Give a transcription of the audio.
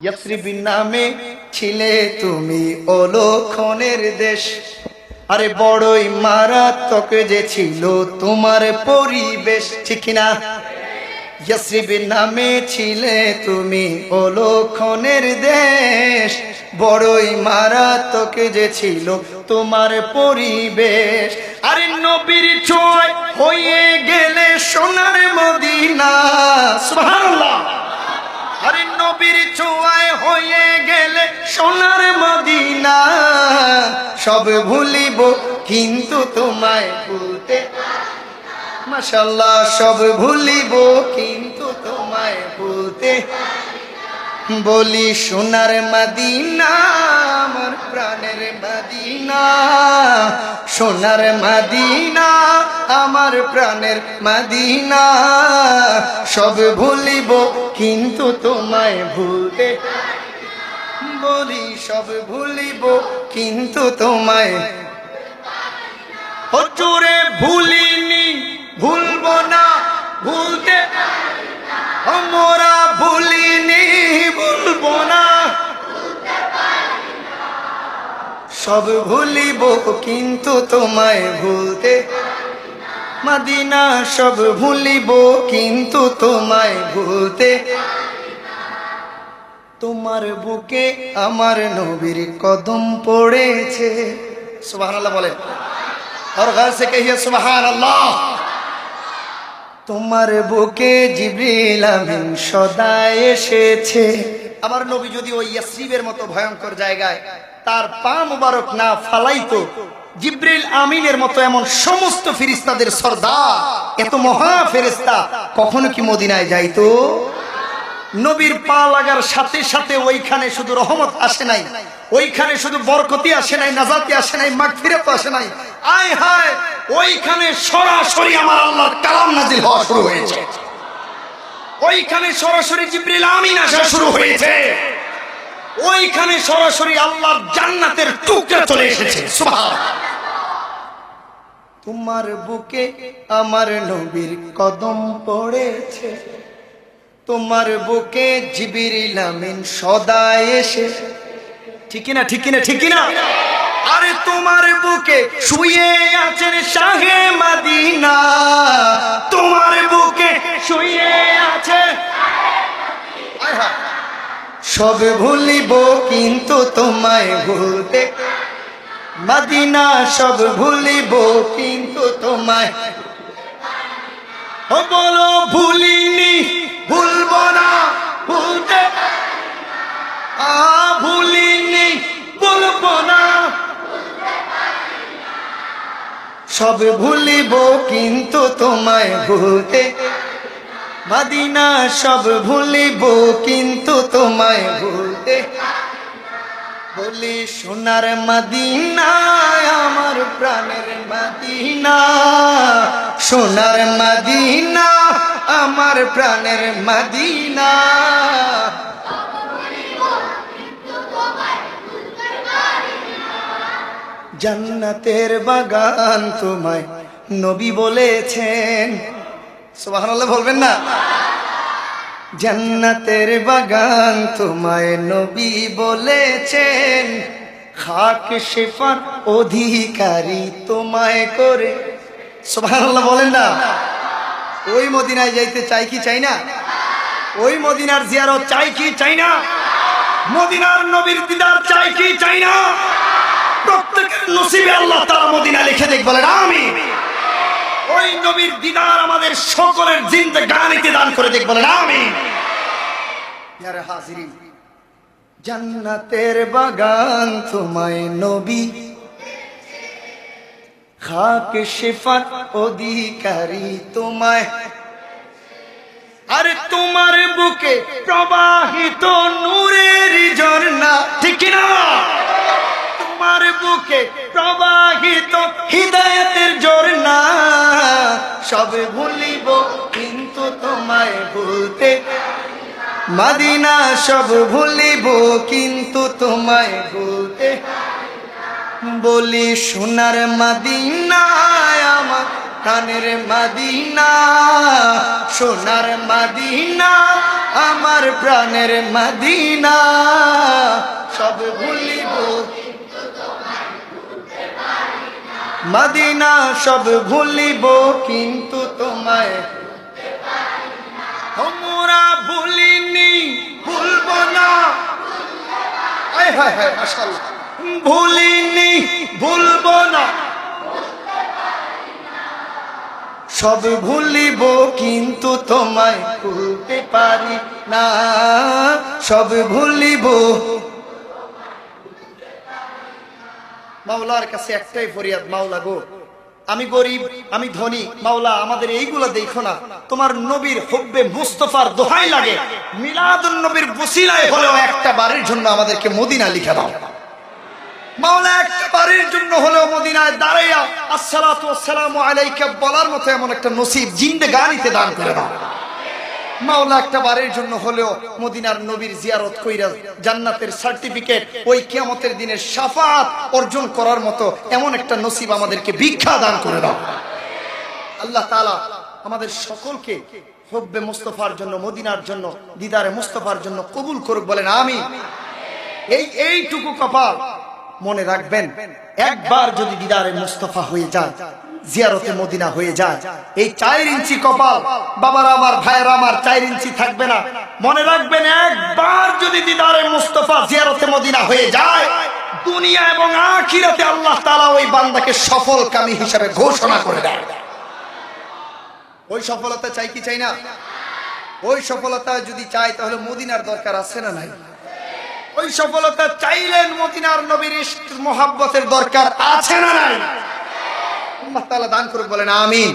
ইয়াসরিবিন নামে ছিলে তুমি অলক্ষণের দেশ। আরে বড়ই মারাত্মক যে ছিল তোমার পরিবেশ, ঠিক না? ইয়াসরিবিন নামে ছিলে তুমি অলক্ষণের দেশ, বড়ই মারাত্মক যে ছিল তোমার পরিবেশ। আরে নবীর ছোঁয়ায় হয়ে গেলে সোনার মদিনা, সুবহানাল্লাহ। আরে নবীর ছোঁয়ায় হয়ে গেলে সোনার মদিনা, সব ভুলিব কিন্তু তোমায় ভুলতে, মাশাআল্লাহ, সব ভুলিব কিন্তু তোমায় ভুলতে। বলি সোনার মদিনা আমার প্রাণের মদিনা, সোনার মদিনা আমার প্রাণের মদিনা, সব ভুলিব কিন্তু তোমায় ভুলতে। বলি সব ভুলিব কিন্তু তোমায়, হুজুরে ভুলিনি ভুলবো না, ভুলতে আমরা ভুলিনি ভুলবো না, সব ভুলিব কিন্তু তোমায় ভুলতে। মদিনা সব ভুলিব কিন্তু তোমায় ভুলতে। তোমার বুকে আমার নবীর কদম পড়েছে, সুবহানাল্লাহ বলেন, और घर से कहिए सुभान अल्लाह। তোমার বুকে জিবরিল আমিন সদা এসেছে। আমার নবী যদি ওই ইয়াসরিবের মতো ভয়ঙ্কর জায়গায় তার পা মুবারক না ফালাইতো, জিবরিল আমিনের মতো এমন সমস্ত ফেরেশতাদের সরদার, এত মহা ফেরেশতা কখনো কি মদিনায় যাইতো? নবীর পা লাগার সাথে সাথে ওইখানে শুধু রহমত আসে নাই, ওইখানে শুধু বরকতি আসে নাই, নাজাতি আসে নাই, মাগফিরাত আসে নাই, আয় হায় ওইখানে সরাসরি আমার আল্লাহর কালাম নাজিল হওয়া শুরু হয়েছে। ওইখানে সরাসরি জিবরিল আমিন আসা শুরু হয়েছে। ওইখানে সরাসরি আল্লাহর জান্নাতের টুকরা চলে এসেছে, সুবহানাল্লাহ। তোমার বুকে আমার নবীর কদম পড়েছে, তোমার বুকে জিবরিল আমিন সদা এসে, ঠিক না ঠিক না ঠিক না? আরে তোমার বুকে শুয়ে আছেন শাহে মদিনা, তোমার বুকে শুয়ে আছে, সব ভুলিব কিন্তু তোমায় ভুলতে। মদিনা সব ভুলিব কিন্তু তোমায়, ও বলো ভুলিনি ভুলবো না, ভুলতে ভুলিনি ভুলবো না, সব ভুলিব কিন্তু তোমায় ভুলতে। মদিনা সব ভুলিব কিন্তু তোমায় ভুলতে। বলি সোনার মদিনা আমার প্রাণের মদিনা, সোনার মদিনা আমার প্রাণের মদিনা, জান্নাতের বাগান তোমায় নবী বলেছেন, সুবহানাল্লাহ বলবেন না? জান্নাতের বাগান তোমায় নবী বলেছেন, খাক শিফার অধিকারী তোমায় করে, সুবহানাল্লাহ বলেন না? ওই মদিনায় যাইতে চাই কি চাই না? ওই মদিনার জিয়ারত চাই কি চাই না? মদিনার নবীর দিদার চাই কি চাই না? প্রত্যেকের নসিবে আল্লাহ তাআলা মদিনা লিখে দেখ, বলেন আমিন। ওই নবীর দিদার আমাদের সকলের জিন্দেগানিতে দান করে দেখ, বলেন আমিন। ইয়ারে হাজিরিন, জান্নাতের বাগান তোমায় নবী, খাক শিফার অধিকারী তোমায়, আরে তোমার বুকে প্রবাহিত নূরের ঝর্ণা, ঠিক না? তোমার বুকে প্রবাহিত হিদায়াতের ঝর্ণা, সব ভুলিব কিন্তু তোমায় ভুলতে। মদিনা সব ভুলিব কিন্তু তোমায় ভুলতে। বলি সোনার মদিনা আমার প্রাণের মদিনা, সোনার মদিনা আমার প্রাণের মদিনা সব ভুলিব মদিনা সব ভুলিব কিন্তু তোমায় তোমরা ভুলিনি ভুলবো না হায় হায় হায় মাশাআল্লাহ ভুলিনি ভুলবো না সব ভুলিব কিন্তু তোমায় ভুলতে পারি না সব ভুলিব মাওলার কাছে একটাই ফরিয়াদ মাওলা গো আমি গরিব আমি ধনী মাওলা আমাদের এইগুলা দেখো না তোমার নবীর হুব্বে মুস্তাফার দোহাই লাগে মিলাদুন নবীর ওসিলায় হলেও একটা বারের জন্য আমাদেরকে মদিনা লিখে দাও মাওলা একটা বারের জন্য হলেও মদিনায় দাঁড়াইয়া আসসালাতু ওয়াসসালামু আলাইকা বলার মতো এমন একটা নসিব জিন্দেগানিতে দান করে দাও মাওলা একটা বারের জন্য হলেও মদিনার নবীর জিয়ারত কইরা জান্নাতের সার্টিফিকেট ওই কিয়ামতের দিনে শাফাআত অর্জন করার মতো এমন একটা নসিব আমাদেরকে ভিক্ষা দান করে দাও আল্লাহ তাআলা আমাদের সকলকে হুব্বে মুস্তাফার জন্য মদিনার জন্য দিদারে মুস্তাফার জন্য কবুল করুক বলেন আমিন এইটুকু কপাল মনে রাখবেন একবার যদি দিদারে মুস্তাফা হয়ে যায় জিয়ারতে মদিনা হয়ে যায় এই 4 ইঞ্চি কপাল বাবারা আমার ভাইরা আমার 4 ইঞ্চি থাকবে না মনে রাখবেন একবার যদি দিদারে মুস্তাফা জিয়ারতে মদিনা হয়ে যায় দুনিয়া এবং আখিরাতে আল্লাহ তাআলা ওই বান্দাকে সফলকামী হিসেবে ঘোষণা করে দেয় ওই সফলতা চাই কি চাই না ওই সফলতা যদি চাই তাহলে মদিনার দরকার আছে না নাই ওই সফলতা চাইলেন মদিনার নবীর ইশক মোহাব্বতের দরকার আছে না নাই আল্লাহ তাআলা দান করুক বলেন আমিন